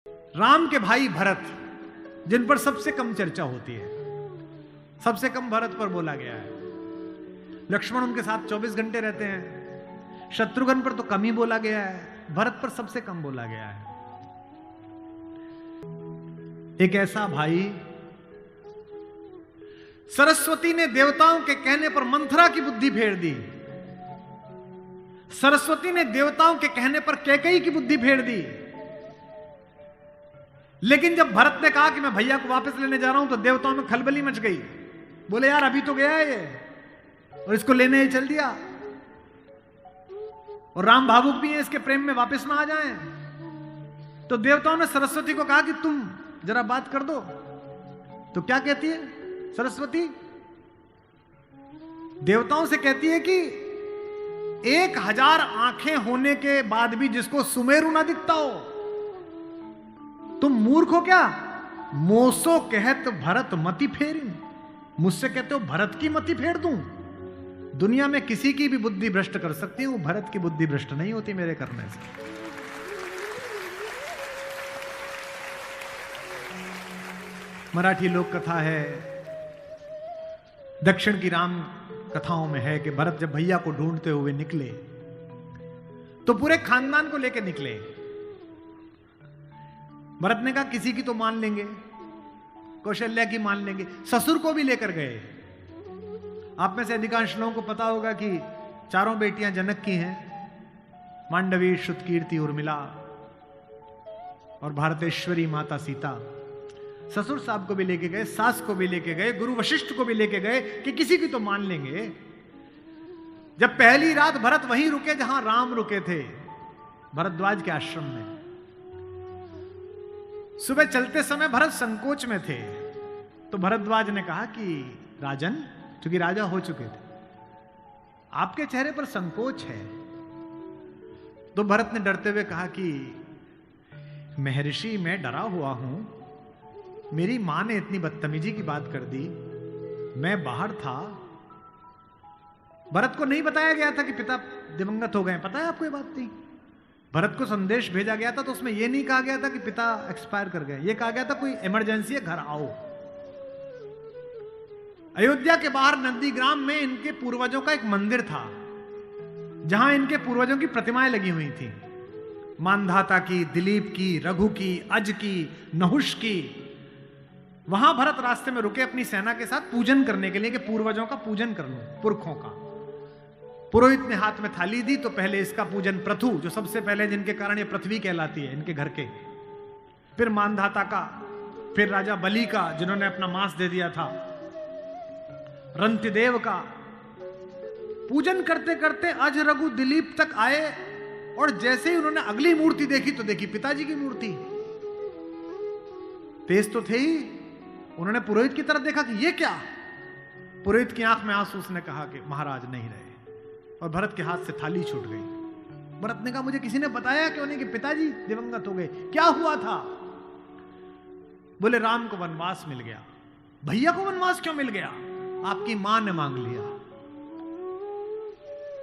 राम के भाई भरत, जिन पर सबसे कम चर्चा होती है, सबसे कम भरत पर बोला गया है। लक्ष्मण उनके साथ 24 घंटे रहते हैं। शत्रुघ्न पर तो कम ही बोला गया है, भरत पर सबसे कम बोला गया है। एक ऐसा भाई, सरस्वती ने देवताओं के कहने पर मंथरा की बुद्धि फेर दी। सरस्वती ने देवताओं के कहने पर कैकेयी की बुद्धि फेर दी। लेकिन जब भरत ने कहा कि मैं भैया को वापस लेने जा रहा हूं, तो देवताओं में खलबली मच गई। बोले यार अभी तो गया है ये, और इसको लेने ही चल दिया, और राम भावुक भी है, इसके प्रेम में वापस ना आ जाएं। तो देवताओं ने सरस्वती को कहा कि तुम जरा बात कर दो। तो क्या कहती है सरस्वती? देवताओं से कहती है कि 1000 आंखें होने के बाद भी जिसको सुमेरु ना दिखता हो, तुम मूर्ख हो क्या? मोसो कहत भरत मति फेरी, मुझसे कहते हो भरत की मति फेर दूं? दुनिया में किसी की भी बुद्धि भ्रष्ट कर सकती हूं, भरत की बुद्धि भ्रष्ट नहीं होती मेरे करने से। मराठी लोक कथा है, दक्षिण की राम कथाओं में है कि भरत जब भैया को ढूंढते हुए निकले तो पूरे खानदान को लेकर निकले। भरत ने कहा किसी की तो मान लेंगे, कौशल्या की मान लेंगे, ससुर को भी लेकर गए। आप में से अधिकांश लोगों को पता होगा कि 4 बेटियां जनक की हैं, मांडवी, श्रुतकीर्ति, उर्मिला और भारतेश्वरी माता सीता। ससुर साहब को भी लेके गए, सास को भी लेके गए, गुरु वशिष्ठ को भी लेके गए कि किसी की तो मान लेंगे। जब पहली रात भरत वहीं रुके जहां राम रुके थे, भरद्वाज के आश्रम में। सुबह चलते समय भरत संकोच में थे, तो भरद्वाज ने कहा कि राजन, चूंकि राजा हो चुके थे, आपके चेहरे पर संकोच है। तो भरत ने डरते हुए कहा कि महर्षि मैं डरा हुआ हूं, मेरी मां ने इतनी बदतमीजी की बात कर दी, मैं बाहर था। भरत को नहीं बताया गया था कि पिता दिवंगत हो गए, पता है आपको ये बात नहीं? भरत को संदेश भेजा गया था तो उसमें यह नहीं कहा गया था कि पिता एक्सपायर कर गए, यह कहा गया था कोई इमरजेंसी है, घर आओ। अयोध्या के बाहर नंदीग्राम में इनके पूर्वजों का एक मंदिर था, जहां इनके पूर्वजों की प्रतिमाएं लगी हुई थी। मानधाता की, दिलीप की, रघु की, अज की, नहुष की। वहां भरत रास्ते में रुके अपनी सेना के साथ पूजन करने के लिए कि पूर्वजों का पूजन कर लूं, पुरखों का। पुरोहित ने हाथ में थाली दी, तो पहले इसका पूजन, प्रथु जो सबसे पहले, जिनके कारण ये पृथ्वी कहलाती है इनके घर के, फिर मानधाता का, फिर राजा बलि का जिन्होंने अपना मांस दे दिया था, रंतिदेव का। पूजन करते करते अज, रघु, दिलीप तक आए, और जैसे ही उन्होंने अगली मूर्ति देखी तो देखी पिताजी की मूर्ति। तेज तो थे ही, उन्होंने पुरोहित की तरफ देखा कि ये क्या? पुरोहित की आंख में आंसू, उसने कहा कि महाराज नहीं रहे, और भरत के हाथ से थाली छूट गई। भरत ने कहा मुझे किसी ने बताया क्यों नहीं कि पिताजी दिवंगत हो गए, क्या हुआ था? बोले राम को वनवास मिल गया। भैया को वनवास क्यों मिल गया? आपकी मां ने मांग लिया।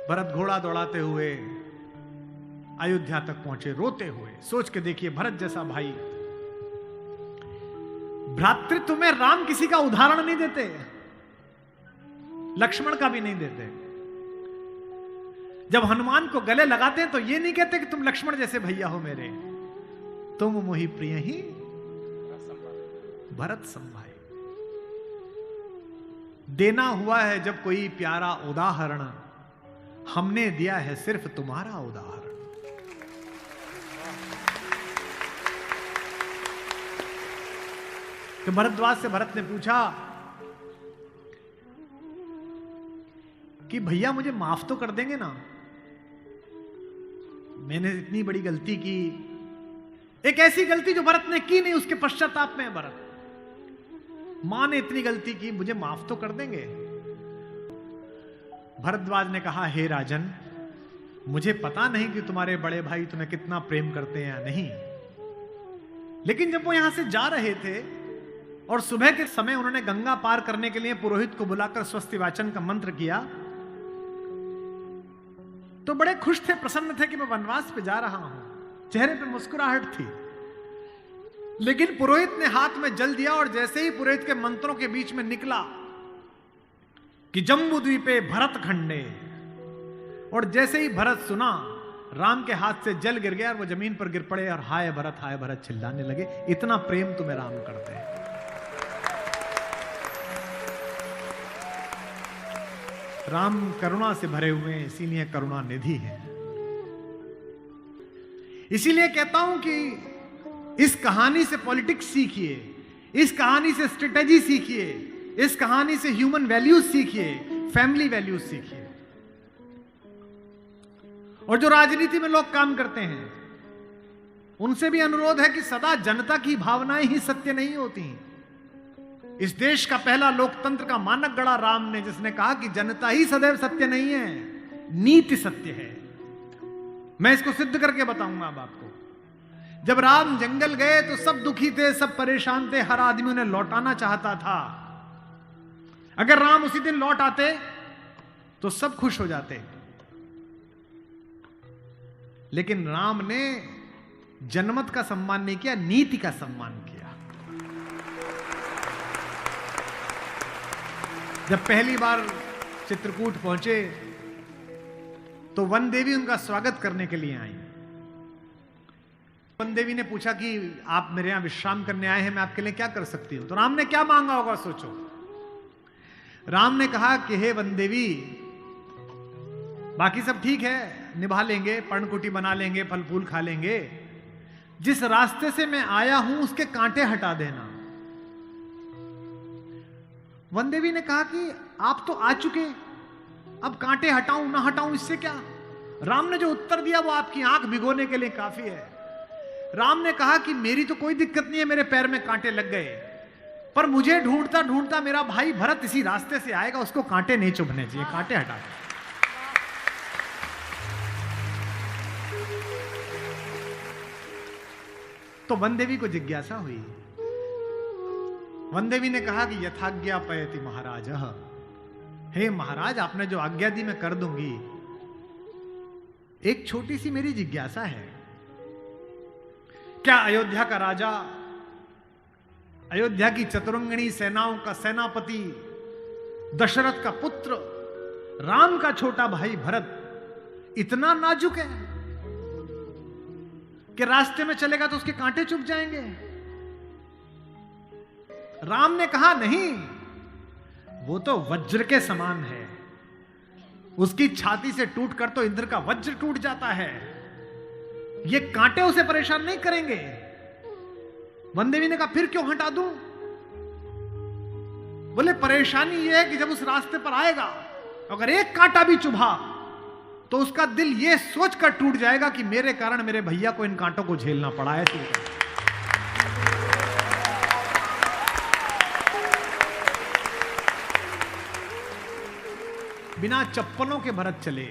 भरत घोड़ा दौड़ाते हुए अयोध्या तक पहुंचे, रोते हुए। सोच के देखिए, भरत जैसा भाई, भ्रातृत्व में राम किसी का उदाहरण नहीं देते, लक्ष्मण का भी नहीं देते। जब हनुमान को गले लगाते हैं तो ये नहीं कहते कि तुम लक्ष्मण जैसे भैया हो मेरे, तुम मोहि प्रिय ही भरत संभाई। देना हुआ है जब कोई प्यारा उदाहरण, हमने दिया है सिर्फ तुम्हारा उदाहरण। तो भरद्वाज से भरत ने पूछा कि भैया मुझे माफ तो कर देंगे ना? मैंने इतनी बड़ी गलती की, एक ऐसी गलती जो भरत ने की नहीं, उसके पश्चाताप में है भरत। मां ने इतनी गलती की, मुझे माफ तो कर देंगे? भरद्वाज ने कहा हे राजन, मुझे पता नहीं कि तुम्हारे बड़े भाई तुम्हें कितना प्रेम करते हैं या नहीं, लेकिन जब वो यहां से जा रहे थे और सुबह के समय उन्होंने गंगा पार करने के लिए पुरोहित को बुलाकर स्वस्ति वाचन का मंत्र किया, तो बड़े खुश थे, प्रसन्न थे कि मैं वनवास पे जा रहा हूं, चेहरे पे मुस्कुराहट थी। लेकिन पुरोहित ने हाथ में जल दिया और जैसे ही पुरोहित के मंत्रों के बीच में निकला कि जम्बू द्वीपे भरत खंडे, और जैसे ही भरत सुना, राम के हाथ से जल गिर गया और वो जमीन पर गिर पड़े और हाय भरत चिल्लाने लगे, इतना प्रेम तुम्हें राम करते हैं। राम करुणा से भरे हुए हैं, इसीलिए करुणा निधि है। इसीलिए कहता हूं कि इस कहानी से पॉलिटिक्स सीखिए, इस कहानी से स्ट्रेटेजी सीखिए, इस कहानी से ह्यूमन वैल्यूज सीखिए, फैमिली वैल्यूज सीखिए। और जो राजनीति में लोग काम करते हैं उनसे भी अनुरोध है कि सदा जनता की भावनाएं ही सत्य नहीं होती। इस देश का पहला लोकतंत्र का मानक गढ़ा राम ने, जिसने कहा कि जनता ही सदैव सत्य नहीं है, नीति सत्य है। मैं इसको सिद्ध करके बताऊंगा अब आपको। जब राम जंगल गए तो सब दुखी थे, सब परेशान थे, हर आदमी उन्हें लौटाना चाहता था। अगर राम उसी दिन लौट आते तो सब खुश हो जाते, लेकिन राम ने जनमत का सम्मान नहीं किया, नीति का सम्मान किया। जब पहली बार चित्रकूट पहुंचे तो वन देवी उनका स्वागत करने के लिए आई। वन देवी ने पूछा कि आप मेरे यहां विश्राम करने आए हैं, मैं आपके लिए क्या कर सकती हूं। तो राम ने क्या मांगा होगा सोचो। राम ने कहा कि हे वन देवी, बाकी सब ठीक है, निभा लेंगे, पर्णकुटी बना लेंगे, फल फूल खा लेंगे, जिस रास्ते से मैं आया हूं उसके कांटे हटा देना। वन देवी ने कहा कि आप तो आ चुके, अब कांटे हटाऊं ना हटाऊं इससे क्या। राम ने जो उत्तर दिया वो आपकी आंख भिगोने के लिए काफी है। राम ने कहा कि मेरी तो कोई दिक्कत नहीं है, मेरे पैर में कांटे लग गए, पर मुझे ढूंढता ढूंढता मेरा भाई भरत इसी रास्ते से आएगा, उसको कांटे नहीं चुभने चाहिए, कांटे हटा दे। तो वन देवी को जिज्ञासा हुई। वन देवी ने कहा कि यथाज्ञा पयति महाराज, हे महाराज आपने जो आज्ञा दी मैं कर दूंगी। एक छोटी सी मेरी जिज्ञासा है, क्या अयोध्या का राजा, अयोध्या की चतुरंगिणी सेनाओं का सेनापति, दशरथ का पुत्र, राम का छोटा भाई भरत इतना नाजुक है कि रास्ते में चलेगा तो उसके कांटे चुभ जाएंगे? राम ने कहा नहीं, वो तो वज्र के समान है, उसकी छाती से टूटकर तो इंद्र का वज्र टूट जाता है, ये कांटे उसे परेशान नहीं करेंगे। वन देवी ने कहा फिर क्यों हटा दूं? बोले परेशानी यह है कि जब उस रास्ते पर आएगा अगर एक कांटा भी चुभा तो उसका दिल यह सोचकर टूट जाएगा कि मेरे कारण मेरे भैया को इन कांटों को झेलना पड़ा है। बिना चप्पलों के भरत चले,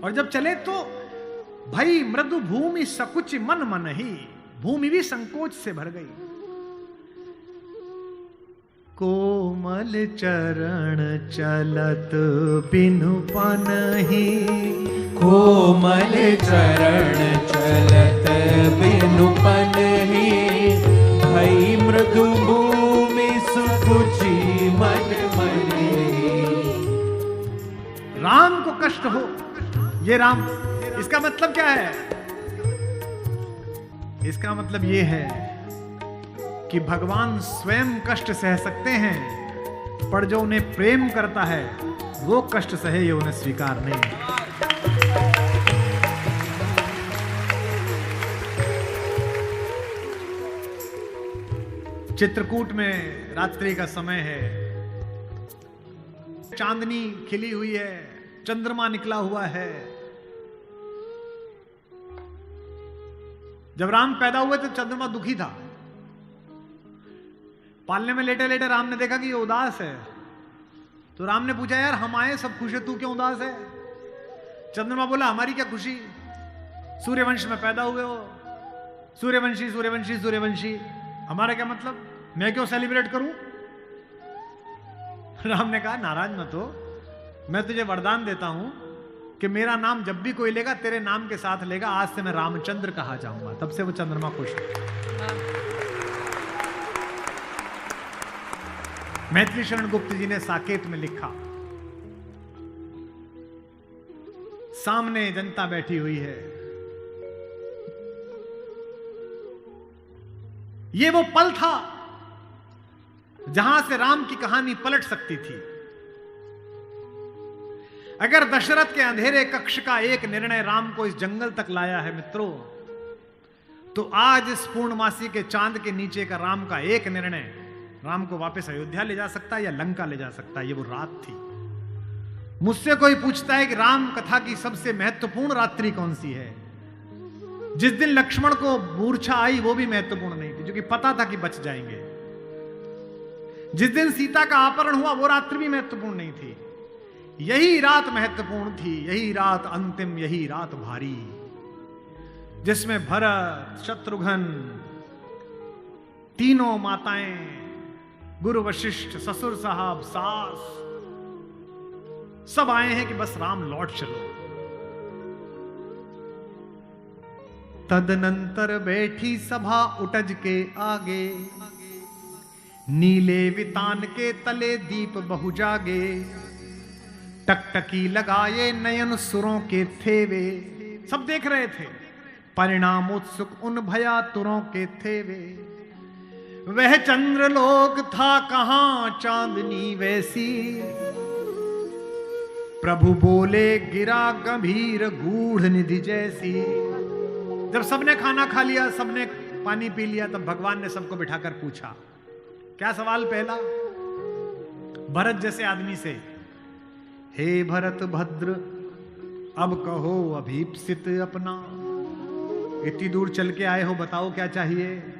और जब चले तो भाई मृदु भूमि सकुच मन मन ही, भूमि भी संकोच से भर गई। कोमल चरण चलत बिनु पनहि, कोमल चरण चलत बिनु पनहि, भई मृदु भूमि सुकुचि मन मनि। राम को कष्ट हो, ये राम, इसका मतलब क्या है? इसका मतलब ये है कि भगवान स्वयं कष्ट सह सकते हैं, पर जो उन्हें प्रेम करता है वो कष्ट सहे, ये उन्हें स्वीकार नहीं है। चित्रकूट में रात्रि का समय है, चांदनी खिली हुई है, चंद्रमा निकला हुआ है। जब राम पैदा हुए तो चंद्रमा दुखी था। पालने में लेटे लेटे राम ने देखा कि ये उदास है, तो राम ने पूछा यार हम आए सब खुश है, तू क्यों उदास है? चंद्रमा बोला हमारी क्या खुशी, सूर्यवंश में पैदा हुए हो, सूर्यवंशी सूर्यवंशी सूर्यवंशी, हमारा क्या मतलब, मैं क्यों सेलिब्रेट करूं? राम ने कहा नाराज मत हो, मैं तुझे वरदान देता हूं कि मेरा नाम जब भी कोई लेगा तेरे नाम के साथ लेगा, आज से मैं रामचंद्र कहा जाऊंगा। तब से वो चंद्रमा खुश है। मैथिली शरण गुप्त जी ने साकेत में लिखा, सामने जनता बैठी हुई है, ये वो पल था जहां से राम की कहानी पलट सकती थी। अगर दशरथ के अंधेरे कक्ष का एक निर्णय राम को इस जंगल तक लाया है मित्रों, तो आज इस पूर्णमासी के चांद के नीचे का राम का एक निर्णय राम को वापस अयोध्या ले जा सकता है या लंका ले जा सकता है। ये वो रात थी। मुझसे कोई पूछता है कि राम कथा की सबसे महत्वपूर्ण रात्रि कौन सी है, जिस दिन लक्ष्मण को मूर्छा आई वो भी महत्वपूर्ण नहीं थी, जो कि पता था कि बच जाएंगे। जिस दिन सीता का अपहरण हुआ वो रात्रि भी महत्वपूर्ण नहीं थी। यही रात महत्वपूर्ण थी, यही रात अंतिम, यही रात भारी, जिसमें भरत, शत्रुघ्न, तीनों माताएं, गुरु वशिष्ठ, ससुर साहब, सास, सब आए हैं कि बस राम लौट चलो। तदनंतर बैठी सभा उटज के आगे, नीले वितान के तले दीप बहु जागे, टकटकी लगाए नयन सुरों के थे वे। सब देख रहे थे, परिणाम उत्सुक उन भयातुरों के थे वे। वह चंद्रलोक था कहां चांदनी वैसी, प्रभु बोले गिरा गंभीर गूढ़ निधि जैसी। जब सबने खाना खा लिया, सबने पानी पी लिया, तब भगवान ने सबको बिठाकर पूछा। क्या सवाल पहला? भरत जैसे आदमी से, हे भरत भद्र, अब कहो अभीप्सित अपना। इतनी दूर चल के आए हो, बताओ क्या चाहिए।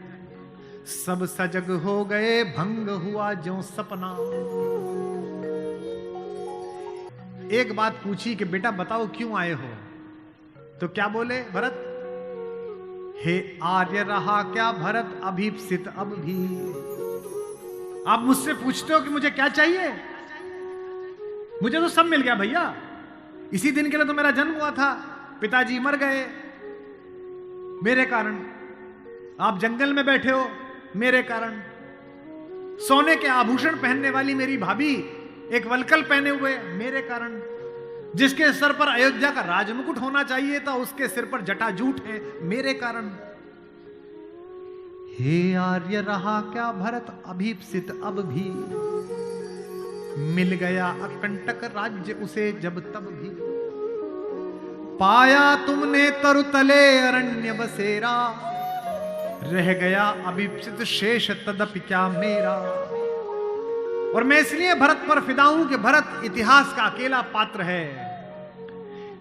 सब सजग हो गए, भंग हुआ ज्यों सपना। एक बात पूछी कि बेटा बताओ क्यों आए हो, तो क्या बोले भरत? हे आर्य रहा क्या भरत अभीप्सित अब भी। आप मुझसे पूछते हो कि मुझे क्या चाहिए? मुझे तो सब मिल गया भैया। इसी दिन के लिए तो मेरा जन्म हुआ था, पिताजी मर गए मेरे कारण, आप जंगल में बैठे हो मेरे कारण, सोने के आभूषण पहनने वाली मेरी भाभी एक वलकल पहने हुए मेरे कारण, जिसके सर पर अयोध्या का राजमुकुट होना चाहिए था उसके सिर पर जटाजूट है मेरे कारण। हे आर्य रहा क्या भरत अभीप्सित अब भी, मिल गया अकंटक राज्य उसे जब तब भी। पाया तुमने तरुतले अरण्य बसेरा, रह गया अभीप्सित शेष तदपि क्या मेरा। और मैं इसलिए भरत पर फिदा हूं कि भरत इतिहास का अकेला पात्र है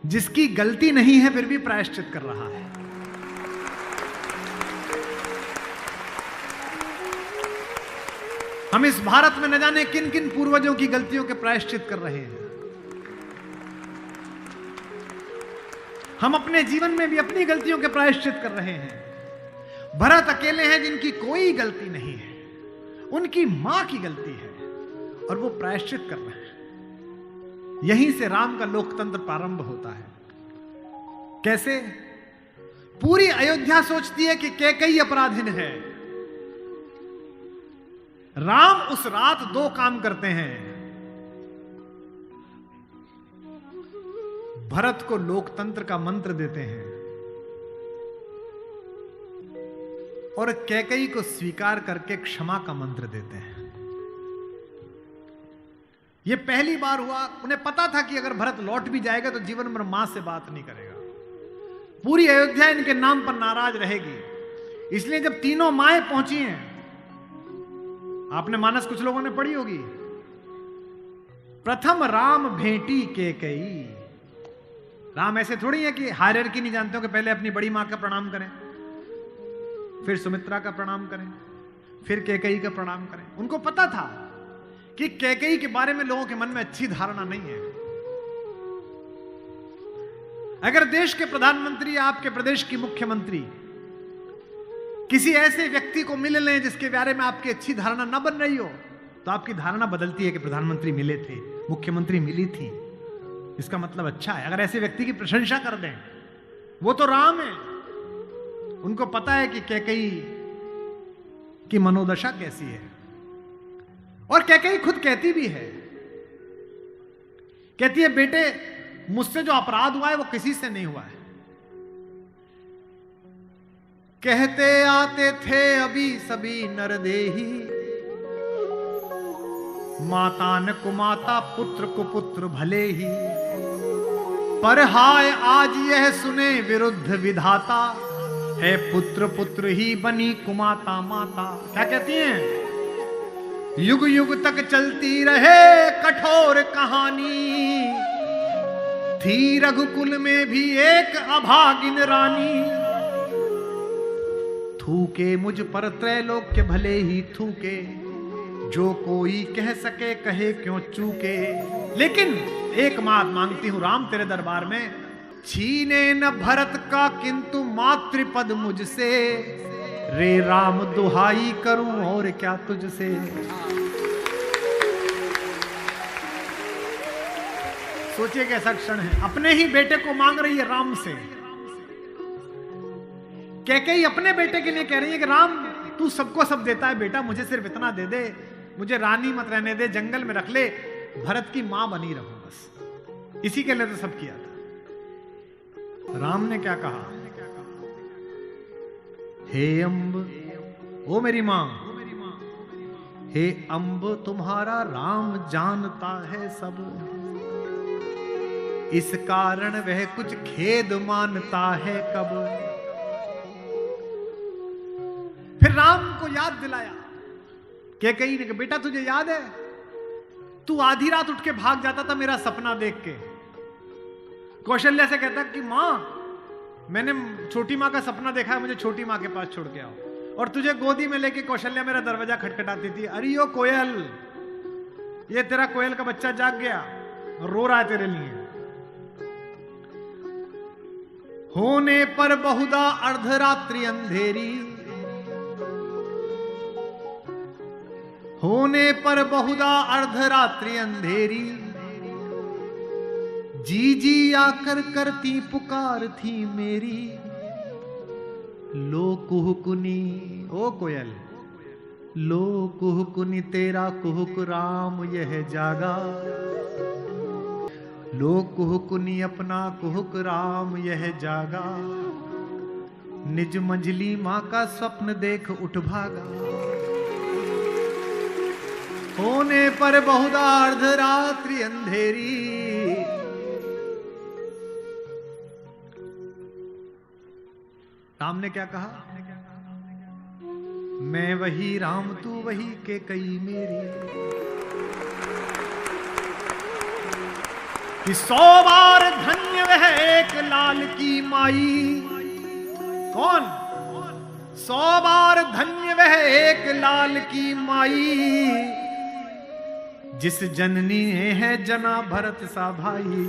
जिसकी गलती नहीं है फिर भी प्रायश्चित कर रहा है। हम इस भारत में न जाने किन किन पूर्वजों की गलतियों के प्रायश्चित कर रहे हैं। हम अपने जीवन में भी अपनी गलतियों के प्रायश्चित कर रहे हैं। भरत अकेले हैं जिनकी कोई गलती नहीं है, उनकी मां की गलती है और वो प्रायश्चित कर रहे हैं। यहीं से राम का लोकतंत्र प्रारंभ होता है। कैसे? पूरी अयोध्या सोचती है कि कैकेयी अपराधीन है। राम उस रात दो काम करते हैं। भरत को लोकतंत्र का मंत्र देते हैं और कैकेयी को स्वीकार करके क्षमा का मंत्र देते हैं। यह पहली बार हुआ। उन्हें पता था कि अगर भरत लौट भी जाएगा तो जीवन भर मां से बात नहीं करेगा, पूरी अयोध्या इनके नाम पर नाराज रहेगी। इसलिए जब तीनों माएं पहुंची हैं, आपने मानस कुछ लोगों ने पढ़ी होगी, प्रथम राम भेंटी कैकेयी। राम ऐसे थोड़ी है कि हायरार्की नहीं जानते हो कि पहले अपनी बड़ी मां का प्रणाम करें, फिर सुमित्रा का प्रणाम करें, फिर कैकेयी का प्रणाम करें। उनको पता था कि कैकेयी के बारे में लोगों के मन में अच्छी धारणा नहीं है। अगर देश के प्रधानमंत्री, आपके प्रदेश की मुख्यमंत्री किसी ऐसे व्यक्ति को मिल लें जिसके बारे में आपकी अच्छी धारणा न बन रही हो, तो आपकी धारणा बदलती है कि प्रधानमंत्री मिले थे, मुख्यमंत्री मिली थी, इसका मतलब अच्छा है। अगर ऐसे व्यक्ति की प्रशंसा कर दें, वो तो राम है। उनको पता है कि कैकेयी की मनोदशा कैसी है। और कैकेयी खुद कहती भी है, कहती है बेटे मुझसे जो अपराध हुआ है वो किसी से नहीं हुआ है। कहते आते थे अभी सभी नरदेही, माता न कुमाता पुत्र को पुत्र भले ही, पर हाय आज यह सुने विरुद्ध विधाता, है पुत्र पुत्र ही बनी कुमाता माता। क्या कहती हैं? युग युग तक चलती रहे कठोर कहानी, थी रघुकुल में भी एक अभागिन रानी, थूके मुझ पर त्रैलोक्य भले ही थूके, जो कोई कह सके कहे क्यों चूके। लेकिन एक बात मांगती हूं राम तेरे दरबार में, छीने न भरत का किंतु मातृपद मुझसे, रे राम दुहाई करूं और क्या तुझसे। सोचिए कैसा क्षण है, अपने ही बेटे को मांग रही है राम से। कैकेयी अपने बेटे के लिए कह रही है कि राम तू सबको सब देता है बेटा, मुझे सिर्फ इतना दे दे, मुझे रानी मत रहने दे, जंगल में रख ले, भरत की मां बनी रहूं बस। इसी के लिए तो सब किया था। राम ने क्या कहा? हे अम्ब, ओ मेरी मां, हे अम्ब तुम्हारा राम जानता है सब, इस कारण वह कुछ खेद मानता है कब। फिर राम को याद दिलाया कैकेयी ने कि बेटा तुझे याद है तू आधी रात उठ के भाग जाता था मेरा सपना देख के। कौशल्या से कहता कि मां मैंने छोटी मां का सपना देखा है, मुझे छोटी मां के पास छोड़ के आओ। और तुझे गोदी में लेके कौशल्या मेरा दरवाजा खटखटाती थी, अरे यो कोयल, ये तेरा कोयल का बच्चा जाग गया, रो रहा है तेरे लिए। होने पर बहुधा अर्धरात्रि अंधेरी, होने पर बहुधा अर्धरात्रि अंधेरी, जी जी आकर करती पुकार थी मेरी, लो कुहुकुनी, ओ कोयल, लो कुहुकुनी तेरा कुहुक राम यह जागा, लो कुहुकुनी अपना कुहुक राम यह जागा, निज मंझली मां का स्वप्न देख उठ भागा। होने पर बहुधा अर्धरात्रि अंधेरी, राम ने क्या कहा? मैं वही राम तू वही कैकेयी मेरी, कि 100 बार धन्य वह एक लाल की माई। कौन? 100 बार धन्य वह एक लाल की माई, जिस जननी ने है जना भरत सा भाई।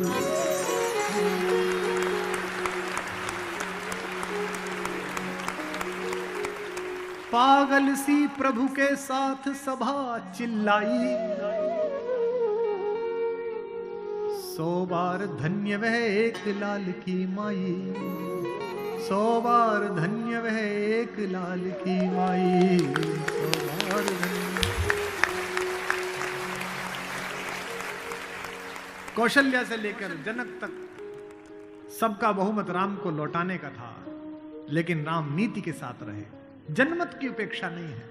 पागल सी प्रभु के साथ सभा चिल्लाई, 100 बार धन्य वह एक लाल की माई, 100 बार धन्य वह एक लाल की माई, 100 बार धन्य। कौशल्या से लेकर जनक तक सबका बहुमत राम को लौटाने का था, लेकिन राम नीति के साथ रहे, जनमत की उपेक्षा नहीं है।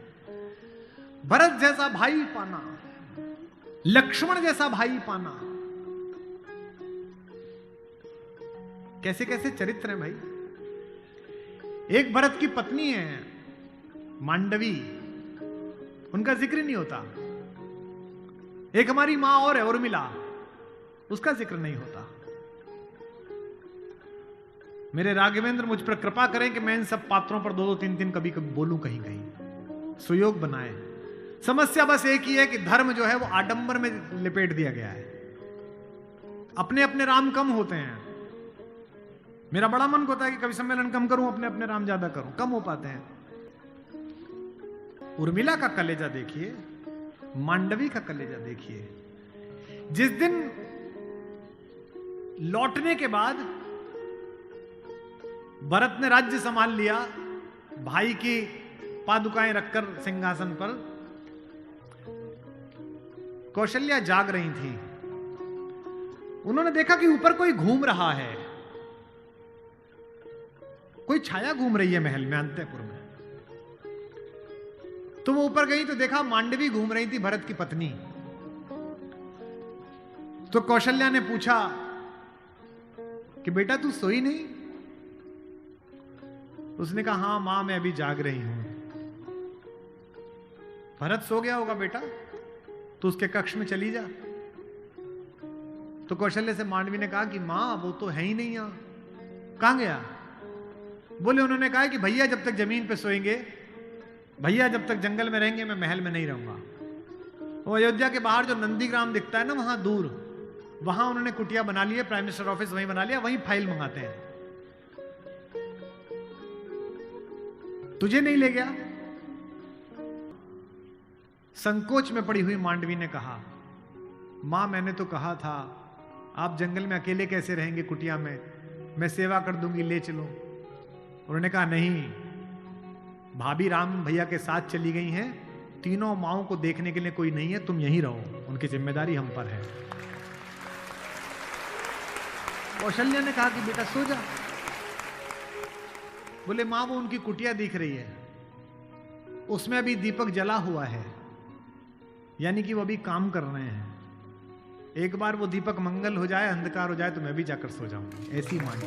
भरत जैसा भाई पाना, लक्ष्मण जैसा भाई पाना, कैसे कैसे चरित्र हैं भाई। एक भरत की पत्नी है मांडवी, उनका जिक्र नहीं होता। एक हमारी मां और है उर्मिला, उसका जिक्र नहीं होता। मेरे राघवेंद्र मुझ पर कृपा करें कि मैं इन सब पात्रों पर 2-2, 3-3 कभी कभी बोलूं कहीं कहीं, सुयोग बनाए। समस्या बस एक ही है कि धर्म जो है वो आडंबर में लिपेट दिया गया है। अपने अपने राम कम होते हैं। मेरा बड़ा मन होता है कि कवि सम्मेलन कम करूं, अपने अपने राम ज्यादा करूं, कम हो पाते हैं। उर्मिला का कलेजा देखिए, मांडवी का कलेजा देखिए। जिस दिन लौटने के बाद भरत ने राज्य संभाल लिया, भाई की पादुकाएं रखकर सिंहासन पर, कौशल्या जाग रही थी। उन्होंने देखा कि ऊपर कोई घूम रहा है, कोई छाया घूम रही है महल में, अंतःपुर में। तो वो ऊपर गई तो देखा मांडवी घूम रही थी, भरत की पत्नी। तो कौशल्या ने पूछा कि बेटा तू सोई नहीं? उसने कहा हां मां, मैं अभी जाग रही हूं। भरत सो गया होगा बेटा, तो उसके कक्ष में चली जा। तो कौशल्य से मांडवी ने कहा कि मां वो तो है ही नहीं यहां, कहां गया? बोले उन्होंने कहा कि भैया जब तक जमीन पे सोएंगे, भैया जब तक जंगल में रहेंगे, मैं महल में नहीं रहूंगा। वो अयोध्या के बाहर जो नंदीग्राम दिखता है ना, वहां दूर, वहां उन्होंने कुटिया बना ली है, प्राइम मिनिस्टर ऑफिस वहीं बना लिया, वहीं फाइल मंगाते हैं। तुझे नहीं ले गया? संकोच में पड़ी हुई मांडवी ने कहा, मां मैंने तो कहा था आप जंगल में अकेले कैसे रहेंगे कुटिया में, मैं सेवा कर दूंगी, ले चलो। उन्होंने कहा नहीं, भाभी राम भैया के साथ चली गई हैं, तीनों माओं को देखने के लिए कोई नहीं है, तुम यहीं रहो, उनकी जिम्मेदारी हम पर है। कौशल्या ने कहा कि बेटा सो जा। बोले मां वो उनकी कुटिया दिख रही है, उसमें अभी दीपक जला हुआ है, यानी कि वो अभी काम कर रहे हैं। एक बार वो दीपक मंगल हो जाए, अंधकार हो जाए, तो मैं भी जाकर सो जाऊंगी। ऐसी मान